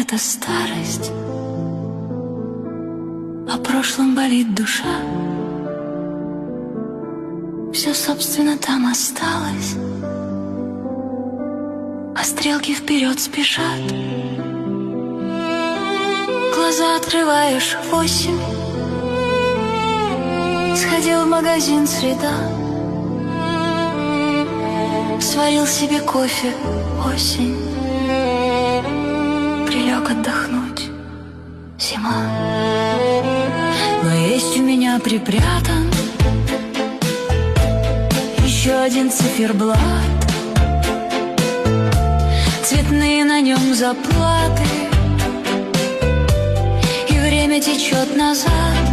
это старость, о прошлом болит душа. Все, собственно, там осталось, а стрелки вперед спешат. Глаза открываешь 8, сходил в магазин «Среда», сварил себе кофе, осень, прилег отдохнуть, зима. Но есть у меня припрятан еще один циферблат, цветные на нем заплаты, и время течет назад.